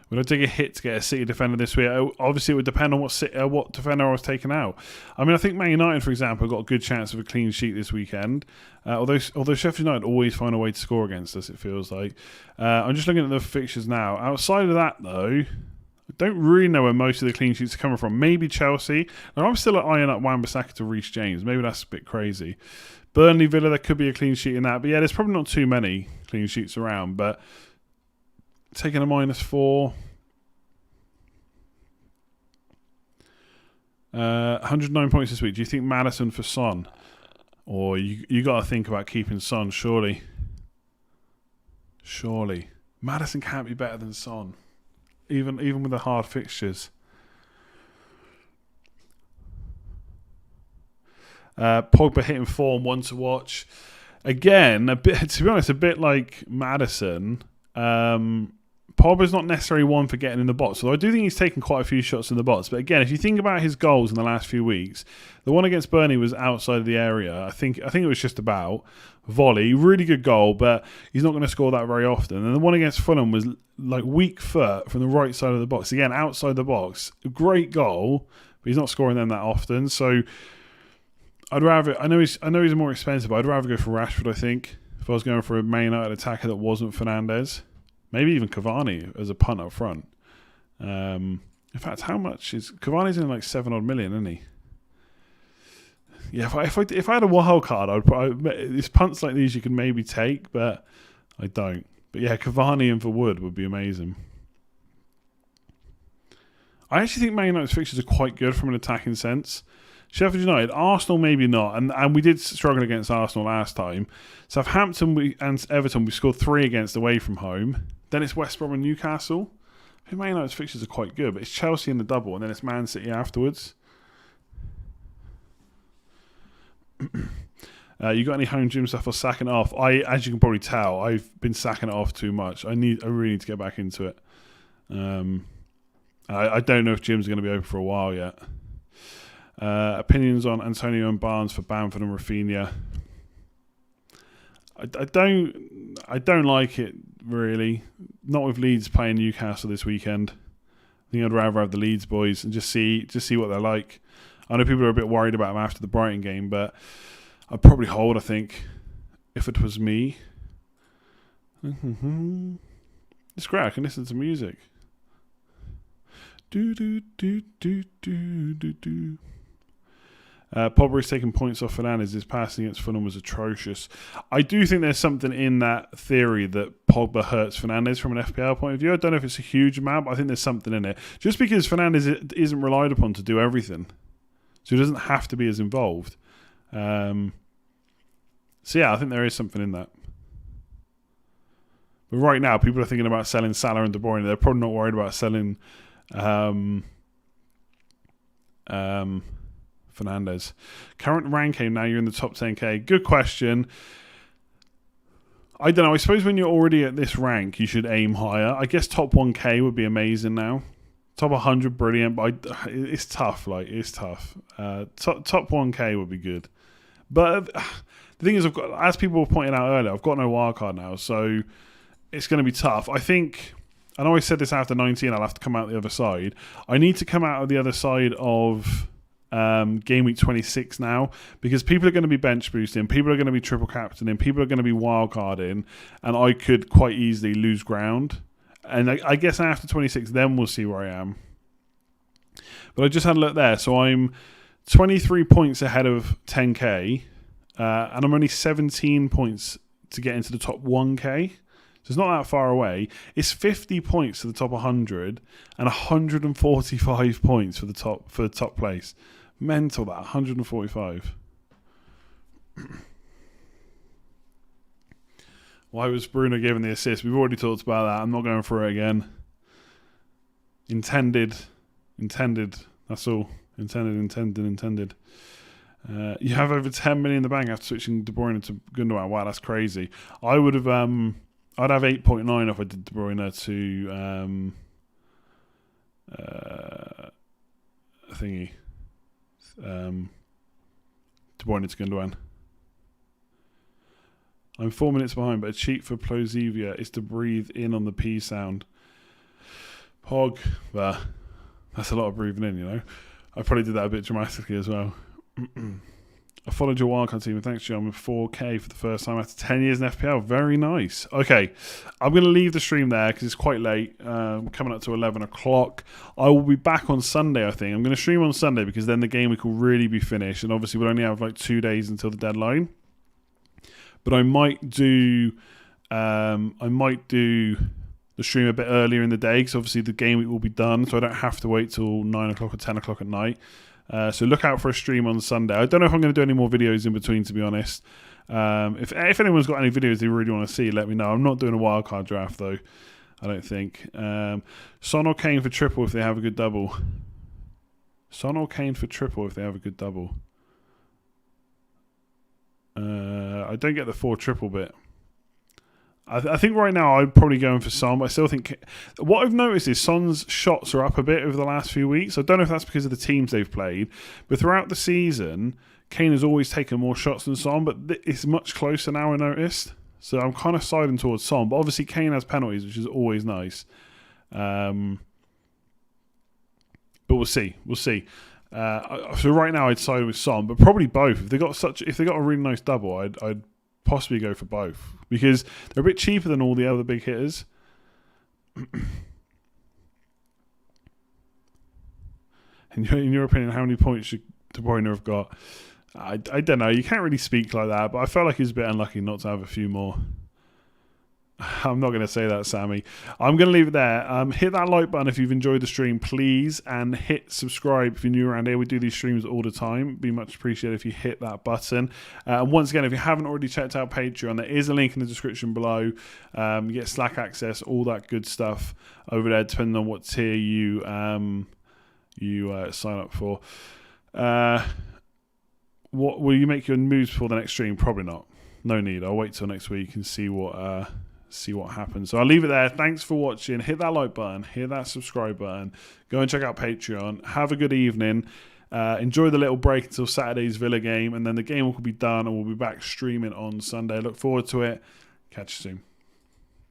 Would I take a hit to get a City defender this week? Obviously, it would depend on what defender I was taking out. I mean, I think Man United, for example, got a good chance of a clean sheet this weekend. Although Sheffield United always find a way to score against us, it feels like. I'm just looking at the fixtures now. Outside of that, though, I don't really know where most of the clean sheets are coming from. Maybe Chelsea. Now, I'm still eyeing up Wan-Bissaka to Reece James. Maybe that's a bit crazy. Burnley, Villa, there could be a clean sheet in that. But yeah, there's probably not too many clean sheets around. But taking a -4. 109 points this week. Do you think Maddison for Son? Or you got to think about keeping Son, surely. Surely. Maddison can't be better than Son. Even with the hard fixtures. Pogba hitting form, one to watch. Again, a bit, to be honest, a bit like Maddison. Pogba's not necessarily one for getting in the box, although I do think he's taken quite a few shots in the box. But again, if you think about his goals in the last few weeks, the one against Burnley was outside of the area. I think it was just about volley, really good goal, but he's not going to score that very often. And the one against Fulham was like weak foot from the right side of the box. Again, outside the box, a great goal, but he's not scoring them that often. So I'd rather. I know he's more expensive, but I'd rather go for Rashford. I think if I was going for a Man United attacker that wasn't Fernandes. Maybe even Cavani as a punt up front. In fact, how much is Cavani's in like 7 odd million, isn't he? Yeah, if I had a wild card, it's punts like these you can maybe take, but I don't. But yeah, Cavani and for Wood would be amazing. I actually think Man United's fixtures are quite good from an attacking sense. Sheffield United, Arsenal maybe not, and we did struggle against Arsenal last time. Southampton and Everton we scored 3 against away from home. Then it's West Brom and Newcastle. I think Man United's fixtures are quite good, but it's Chelsea in the double, and then it's Man City afterwards. You got any home gym stuff or sacking it off? As you can probably tell, I've been sacking it off too much. I really need to get back into it. I don't know if gyms are going to be open for a while yet. Opinions on Antonio and Barnes for Bamford and Rafinha. I don't like it really. Not with Leeds playing Newcastle this weekend. I think I'd rather have the Leeds boys and just see what they're like. I know people are a bit worried about them after the Brighton game, but I'd probably hold. I think if it was me, it's great. I can listen to music. Do do do do do do do. Pogba is taking points off Fernandes. His passing against Fulham was atrocious. I do think there's something in that theory that Pogba hurts Fernandes from an FPL point of view. I don't know if it's a huge amount, but I think there's something in it. Just because Fernandes isn't relied upon to do everything. So he doesn't have to be as involved. So yeah, I think there is something in that. But right now, people are thinking about selling Salah and De Bruyne. They're probably not worried about selling Fernandes. Current ranking, now you're in the top 10k. Good question. I don't know. I suppose when you're already at this rank, you should aim higher. I guess top 1k would be amazing now. Top 100, brilliant, but it's tough. It's tough. Top 1k would be good. But the thing is, as people were pointing out earlier, I've got no wildcard now, so it's going to be tough. I think, I know I said this after 19, I'll have to come out the other side. I need to come out of the other side of Game Week 26 now, because people are going to be bench boosting, people are going to be triple captaining, people are going to be wildcarding, and I could quite easily lose ground. And I guess after 26, then we'll see where I am. But I just had a look there, so I'm 23 points ahead of 10k, and I'm only 17 points to get into the top 1k. So it's not that far away. It's 50 points to the top 100 and 145 points for the top place. Mental, that 145. Why was Bruno given the assist? We've already talked about that. I'm not going through it again. Intended. That's all. Intended. You have over 10 million in the bank after switching De Bruyne to Gundogan. Wow, that's crazy. I would have. I'd have 8.9 if I did De Bruyne to De Bruyne to Gundogan. I'm 4 minutes behind, but a cheat for Plozivia is to breathe in on the P sound. Pog, that's a lot of breathing in, you know. I probably did that a bit dramatically as well. I followed your wildcard team, and thanks, John, with 4k for the first time after 10 years in FPL. Very nice. Okay, I'm going to leave the stream there because it's quite late, coming up to 11 o'clock. I will be back on Sunday, I think. I'm going to stream on Sunday because then the game week will really be finished, and obviously we'll only have like 2 days until the deadline. But I might do the stream a bit earlier in the day because obviously the game week will be done, so I don't have to wait till 9 o'clock or 10 o'clock at night. So look out for a stream on Sunday. I don't know if I'm going to do any more videos in between, to be honest. If anyone's got any videos they really want to see, let me know. I'm not doing a wildcard draft, though, I don't think. Son or Kane for triple if they have a good double. Son or Kane for triple if they have a good double. I don't get the 4 triple bit. I think right now I'd probably go in for Son, but I still think what I've noticed is Son's shots are up a bit over the last few weeks. I don't know if that's because of the teams they've played, but throughout the season, Kane has always taken more shots than Son, but it's much closer now, I noticed. So I'm kind of siding towards Son, but obviously Kane has penalties, which is always nice. But we'll see. So right now I'd side with Son, but probably both. If they got a really nice double, I'd possibly go for both because they're a bit cheaper than all the other big hitters. In your opinion, how many points should De Bruyne have got? I don't know. You can't really speak like that, but I felt like he was a bit unlucky not to have a few more. I'm not going to say that, Sammy. I'm going to leave it there. Hit that like button if you've enjoyed the stream, please, and hit subscribe if you're new around here. We do these streams all the time. It'd be much appreciated if you hit that button. And once again, if you haven't already checked out Patreon, there is a link in the description below. You get Slack access, all that good stuff over there, depending on what tier you sign up for. What will you make your moves for the next stream? Probably not. No need. I'll wait till next week and see what happens. So I'll leave it there. Thanks for watching. Hit that like button. Hit that subscribe button. Go and check out Patreon. Have a good evening. Enjoy the little break until Saturday's Villa game, and then the game will be done and we'll be back streaming on Sunday. Look forward to it. Catch you soon.